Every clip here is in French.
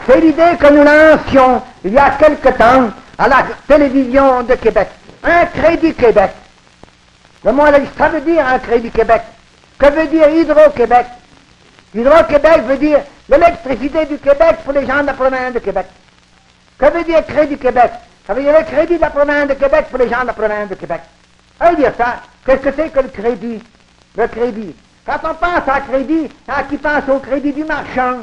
C'est l'idée que nous lancions il y a quelque temps à la télévision de Québec. Un Crédit Québec. Le mot, ça veut dire un Crédit Québec. Que veut dire Hydro-Québec? Hydro-Québec veut dire l'électricité du Québec pour les gens de la province de Québec. Que veut dire Crédit Québec? Ça veut dire le crédit de la province de Québec pour les gens de la province de Québec. Ça veut dire ça. Qu'est-ce que c'est que le crédit? Le crédit. Quand on pense à crédit, il y en a qui pensent au crédit du marchand,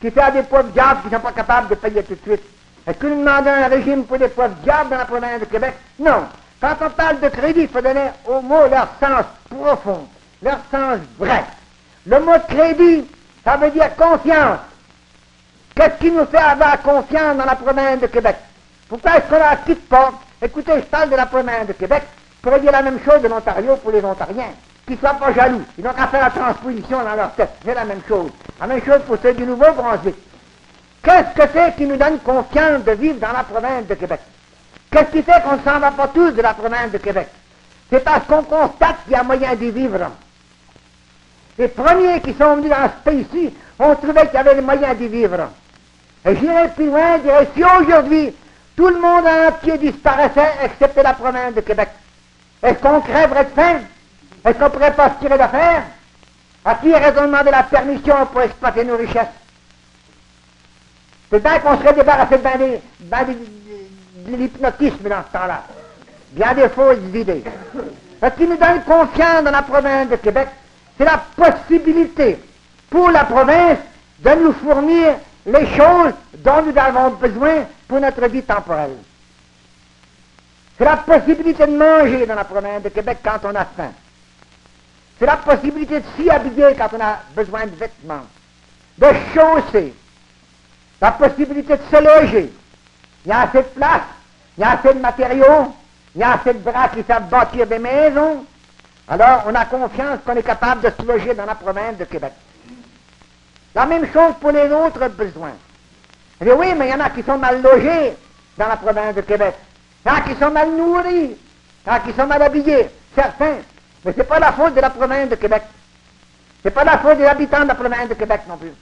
qui fait à des pauvres diables qui ne sont pas capables de payer tout de suite. Est-ce que nous demandons un régime pour des pauvres diables dans la province de Québec? Non. Quand on parle de crédit, il faut donner au mot leur sens profond, leur sens vrai. Le mot crédit, ça veut dire confiance. Qu'est-ce qui nous fait avoir confiance dans la province de Québec? Pourquoi est-ce qu'on la quitte pas? Écoutez, je parle de la province de Québec. Je pourrais dire la même chose de l'Ontario pour les Ontariens. Qu'ils ne soient pas jaloux. Ils n'ont qu'à faire la transposition dans leur tête. C'est la même chose. La même chose pour ceux du Nouveau-Brunswick. Qu'est-ce que c'est qui nous donne confiance de vivre dans la province de Québec? Qu'est-ce qui fait qu'on ne s'en va pas tous de la province de Québec? C'est parce qu'on constate qu'il y a moyen d'y vivre. Les premiers qui sont venus dans ce pays-ci ont trouvé qu'il y avait les moyens d'y vivre. Et j'irai plus loin, je dirais, si aujourd'hui, tout le monde entier disparaissait, excepté la province de Québec, est-ce qu'on crèverait de faim? Est-ce qu'on ne pourrait pas se tirer d'affaire? À qui aurait-on demandé la permission pour exploiter nos richesses? C'est bien qu'on serait débarrassé de l'hypnotisme dans ce temps-là. Bien des fausses idées. Ce qui nous donne confiance dans la province de Québec, c'est la possibilité pour la province de nous fournir les choses dont nous avons besoin pour notre vie temporelle. C'est la possibilité de manger dans la province de Québec quand on a faim. C'est la possibilité de s'y habiller quand on a besoin de vêtements, de chausser, la possibilité de se loger. Il y a assez de place, il y a assez de matériaux, il y a assez de bras qui savent bâtir des maisons. Alors, on a confiance qu'on est capable de se loger dans la province de Québec. La même chose pour les autres besoins. Et oui, mais il y en a qui sont mal logés dans la province de Québec. Il y en a qui sont mal nourris. Il y en a qui sont mal habillés. Certains. Mais ce n'est pas la faute de la province de Québec. Ce n'est pas la faute des habitants de la province de Québec non plus.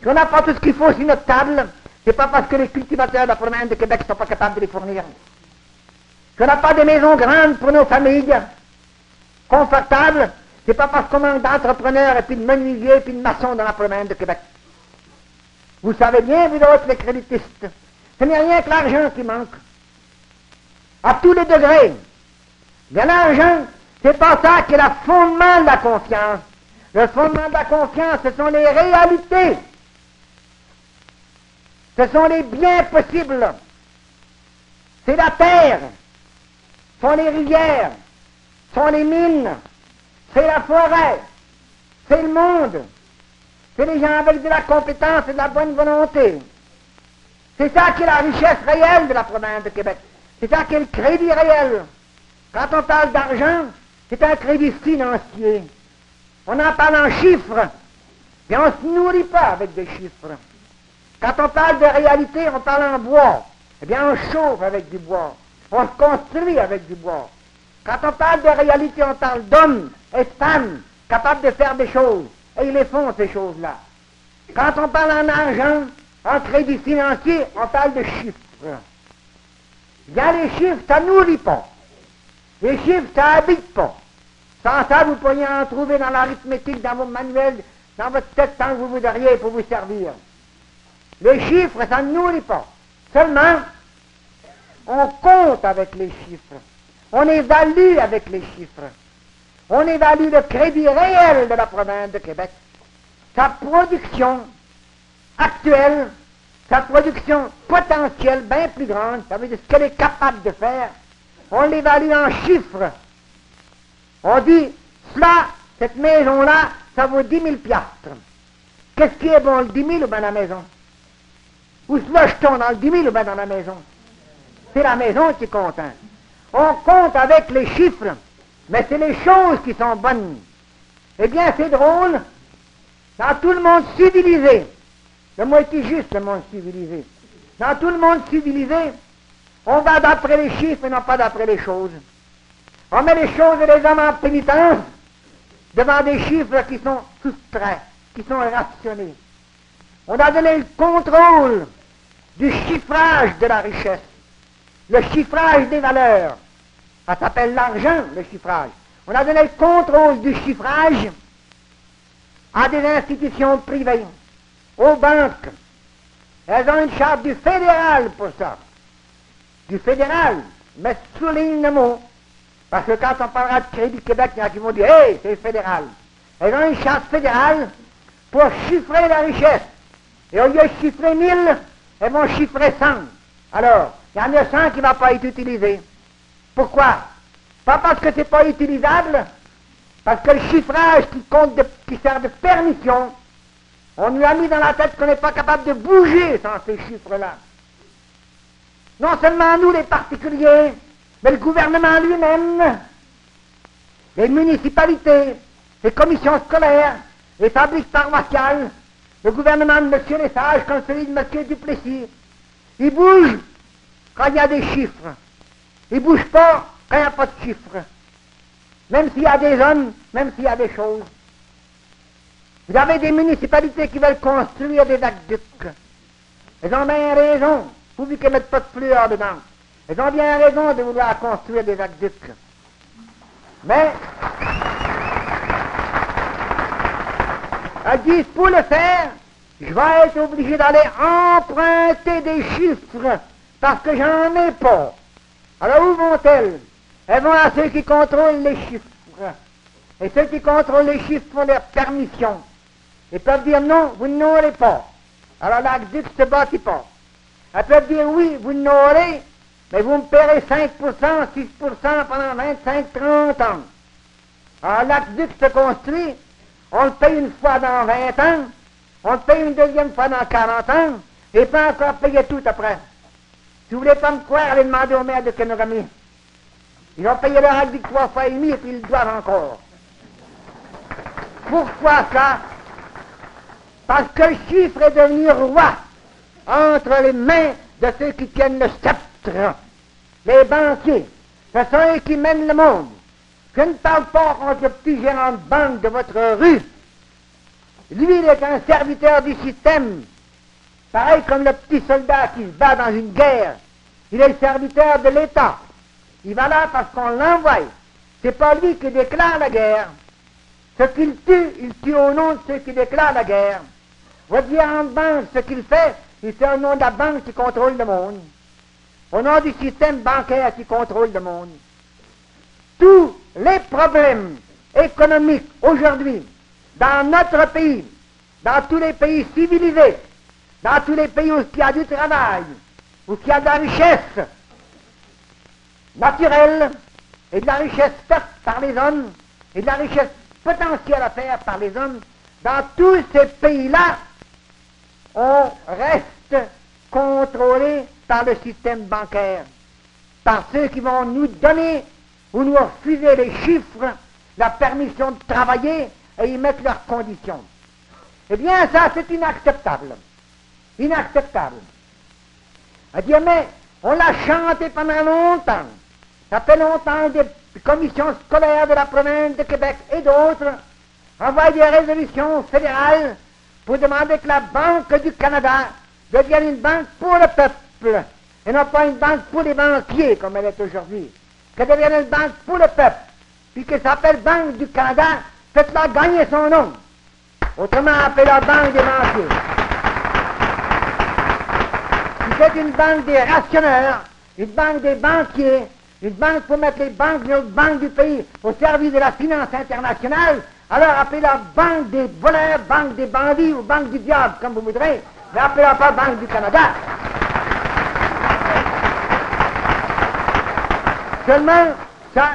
Si on n'a pas tout ce qu'il faut sur notre table, ce n'est pas parce que les cultivateurs de la province de Québec ne sont pas capables de les fournir. Si on n'a pas des maisons grandes pour nos familles, confortables, c'est pas parce qu'on manque d'entrepreneurs et puis de menuisiers et puis de maçons dans la province de Québec. Vous savez bien, vous autres, les créditistes, ce n'est rien que l'argent qui manque. À tous les degrés. Mais l'argent, c'est pas ça qui est le fondement de la confiance. Le fondement de la confiance, ce sont les réalités. Ce sont les biens possibles. C'est la terre. Ce sont les rivières. Ce sont les mines. C'est la forêt, c'est le monde, c'est les gens avec de la compétence et de la bonne volonté. C'est ça qui est la richesse réelle de la province de Québec. C'est ça qui est le crédit réel. Quand on parle d'argent, c'est un crédit financier. On en parle en chiffres, mais on ne se nourrit pas avec des chiffres. Quand on parle de réalité, on parle en bois. Eh bien, on chauffe avec du bois. On se construit avec du bois. Quand on parle de réalité, on parle d'hommes et de femmes capables de faire des choses. Et ils les font, ces choses-là. Quand on parle en argent, en crédit financier, on parle de chiffres. Bien, les chiffres, ça ne nourrit pas. Les chiffres, ça habite pas. Sans ça, vous pourriez en trouver dans l'arithmétique, dans vos manuels, dans votre tête, tant que vous voudriez pour vous servir. Les chiffres, ça ne nourrit pas. Seulement, on compte avec les chiffres. On évalue avec les chiffres. On évalue le crédit réel de la province de Québec, sa production actuelle, sa production potentielle bien plus grande, ça veut dire ce qu'elle est capable de faire. On l'évalue en chiffres. On dit, cela, cette maison-là, ça vaut 10 000 piastres. Qu'est-ce qui est bon, le 10 000 ou bien la maison? Où se loge-t-on dans le 10 000 ou bien dans la maison? C'est la maison qui compte. Hein. On compte avec les chiffres, mais c'est les choses qui sont bonnes. Eh bien, c'est drôle, dans tout le monde civilisé, le mot est juste, le monde civilisé, dans tout le monde civilisé, on va d'après les chiffres et non pas d'après les choses. On met les choses et les hommes en pénitence devant des chiffres qui sont soustraits, qui sont rationnés. On a donné le contrôle du chiffrage de la richesse, le chiffrage des valeurs. Ça s'appelle l'argent, le chiffrage. On a donné le contrôle du chiffrage à des institutions privées, aux banques. Elles ont une charte du fédéral pour ça. Du fédéral, mais souligne le mot. Parce que quand on parlera de Crédit Québec, il y en a qui vont dire « Hey, c'est fédéral ». Elles ont une charte fédérale pour chiffrer la richesse. Et au lieu de chiffrer 1000, elles vont chiffrer 100. Alors, il y en a 100 qui ne va pas être utilisé. Pourquoi? Pas parce que ce n'est pas utilisable, parce que le chiffrage qui sert de permission, on lui a mis dans la tête qu'on n'est pas capable de bouger sans ces chiffres-là. Non seulement nous, les particuliers, mais le gouvernement lui-même, les municipalités, les commissions scolaires, les fabriques paroissiales, le gouvernement de M. Lesage comme celui de M. Duplessis, ils bougent quand il y a des chiffres. Ils ne bougent pas quand il n'y a pas de chiffres. Même s'il y a des hommes, même s'il y a des choses. Vous avez des municipalités qui veulent construire des aqueducs. Elles ont bien raison, pourvu qu'elles ne mettent pas de fleurs dedans. Elles ont bien raison de vouloir construire des aqueducs. Mais, elles disent, pour le faire, je vais être obligé d'aller emprunter des chiffres, parce que j'en ai pas. Alors où vont-elles? Elles vont à ceux qui contrôlent les chiffres. Et ceux qui contrôlent les chiffres font leur permission. Ils peuvent dire non, vous n'aurez pas. Alors l'aqueduc ne se bâtit pas. Elles peuvent dire oui, vous n'aurez, mais vous me paierez 5%, 6% pendant 25, 30 ans. Alors l'aqueduc se construit, on le paye une fois dans 20 ans, on le paye une deuxième fois dans 40 ans, et pas encore payer tout après. Si vous ne voulez pas me croire, allez demander au maire de Kenogami. Ils ont payé leur aqueduc 3 fois et demi et puis ils le doivent encore. Pourquoi ça? Parce que le chiffre est devenu roi entre les mains de ceux qui tiennent le sceptre, les banquiers. Ce sont eux qui mènent le monde. Je ne parle pas contre le petit gérant de banque de votre rue. Lui, il est un serviteur du système. Pareil comme le petit soldat qui se bat dans une guerre. Il est le serviteur de l'État. Il va là parce qu'on l'envoie. C'est pas lui qui déclare la guerre. Ce qu'il tue, il tue au nom de ceux qui déclarent la guerre. Votre gérant de banque, ce qu'il fait, il fait au nom de la banque qui contrôle le monde. Au nom du système bancaire qui contrôle le monde. Tous les problèmes économiques aujourd'hui, dans notre pays, dans tous les pays civilisés, dans tous les pays où il y a du travail, où il y a de la richesse naturelle, et de la richesse faite par les hommes, et de la richesse potentielle à faire par les hommes, dans tous ces pays-là, on reste contrôlé par le système bancaire, par ceux qui vont nous donner ou nous refuser les chiffres, la permission de travailler et y mettre leurs conditions. Eh bien, ça, c'est inacceptable. Inacceptable. À dire, mais on l'a chanté pendant longtemps. Ça fait longtemps des commissions scolaires de la province de Québec et d'autres envoient des résolutions fédérales pour demander que la Banque du Canada devienne une banque pour le peuple et non pas une banque pour les banquiers comme elle est aujourd'hui. Qu'elle devienne une banque pour le peuple, puis qu'elle s'appelle Banque du Canada, faites-la gagner son nom. Autrement appelez-la Banque des banquiers. C'est une banque des rationneurs, une banque des banquiers, une banque pour mettre les banques de notre banque du pays au service de la finance internationale, alors appelez-la banque des voleurs, banque des bandits ou banque du diable, comme vous voudrez, mais appelez-la pas Banque du Canada. Seulement, ça,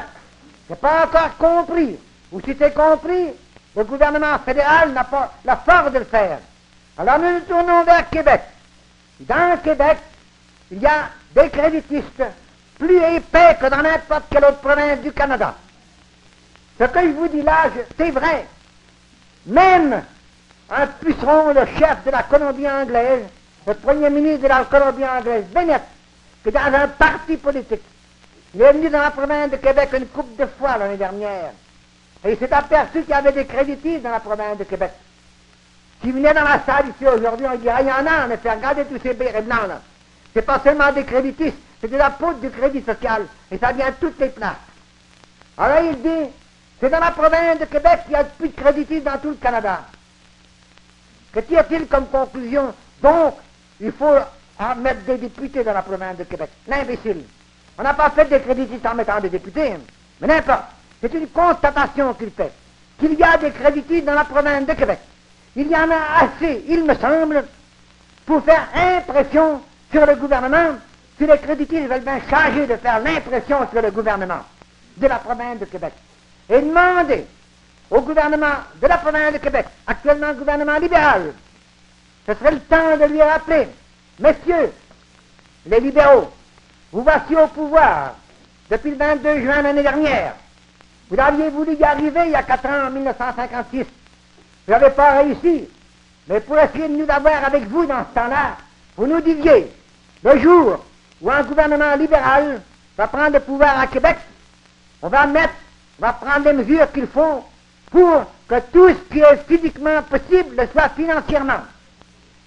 c'est pas encore compris. Ou si c'est compris, le gouvernement fédéral n'a pas la force de le faire. Alors nous nous tournons vers Québec. Dans Québec, il y a des créditistes plus épais que dans n'importe quelle autre province du Canada. Ce que je vous dis là, c'est vrai. Même un puceron, le chef de la Colombie anglaise, le premier ministre de la Colombie anglaise, Bennett, qui est dans un parti politique, il est venu dans la province de Québec une couple de fois l'année dernière. Et il s'est aperçu qu'il y avait des créditistes dans la province de Québec. Si vous venez dans la salle ici aujourd'hui, on dirait, il y en a, en effet, regardez tous ces bérets blancs là. C'est pas seulement des créditistes, c'est de la poudre du crédit social, et ça vient de toutes les places. Alors il dit, c'est dans la province de Québec qu'il y a le plus de créditistes dans tout le Canada. Que tire-t-il comme conclusion? Donc, il faut en mettre des députés dans la province de Québec. L'imbécile. On n'a pas fait des créditistes en mettant des députés, mais n'importe. C'est une constatation qu'il fait, qu'il y a des créditistes dans la province de Québec. Il y en a assez, il me semble, pour faire impression sur le gouvernement, si les créditistes veulent bien changer de faire l'impression sur le gouvernement de la province de Québec. Et demander au gouvernement de la province de Québec, actuellement gouvernement libéral, ce serait le temps de lui rappeler, messieurs, les libéraux, vous voici au pouvoir depuis le 22 juin l'année dernière. Vous aviez voulu y arriver il y a 4 ans, en 1956. Vous n'avez pas réussi. Mais pour essayer de nous avoir avec vous dans ce temps-là, vous nous disiez, le jour où un gouvernement libéral va prendre le pouvoir à Québec, on va prendre les mesures qu'il faut pour que tout ce qui est physiquement possible le soit financièrement.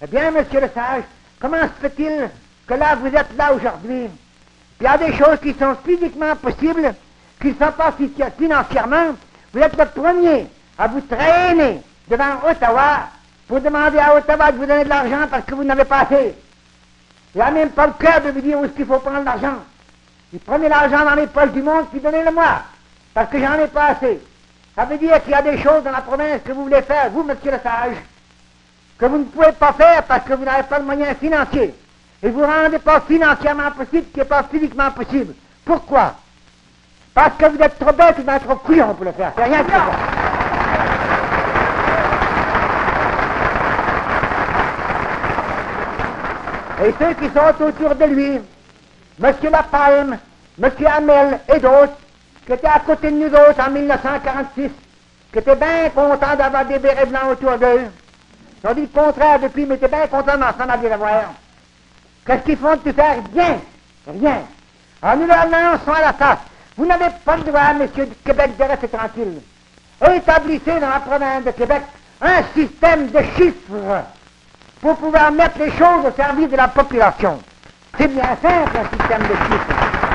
Eh bien, monsieur le sage, comment se fait-il que là, vous êtes là aujourd'hui? Il y a des choses qui sont physiquement possibles, qui ne sont pas financièrement. Vous êtes le premier à vous traîner devant Ottawa pour demander à Ottawa de vous donner de l'argent parce que vous n'avez pas assez. Il n'a même pas le cœur de vous dire où est-ce qu'il faut prendre l'argent. Vous prenez l'argent dans les poches du monde, puis donnez-le-moi, parce que j'en ai pas assez. Ça veut dire qu'il y a des choses dans la province que vous voulez faire, vous, monsieur le sage, que vous ne pouvez pas faire parce que vous n'avez pas le moyen financier. Et vous ne rendez pas financièrement possible, qui n'est pas physiquement possible. Pourquoi? Parce que vous êtes trop bête ou bien trop couillon pour le faire. C'est rien que ça. Et ceux qui sont autour de lui, M. Lapalme, M. Hamel et d'autres, qui étaient à côté de nous autres en 1946, qui étaient bien contents d'avoir des bérets blancs autour d'eux, ils ont dit le contraire depuis, mais étaient bien contents d'en aller le voir. Qu'est-ce qu'ils font de tout faire? Rien. Rien. Alors nous leur lançons à la face. Vous n'avez pas le droit, messieurs du Québec, de rester tranquille. Établissez dans la province de Québec un système de chiffres pour pouvoir mettre les choses au service de la population. C'est bien simple, un système de chiffres.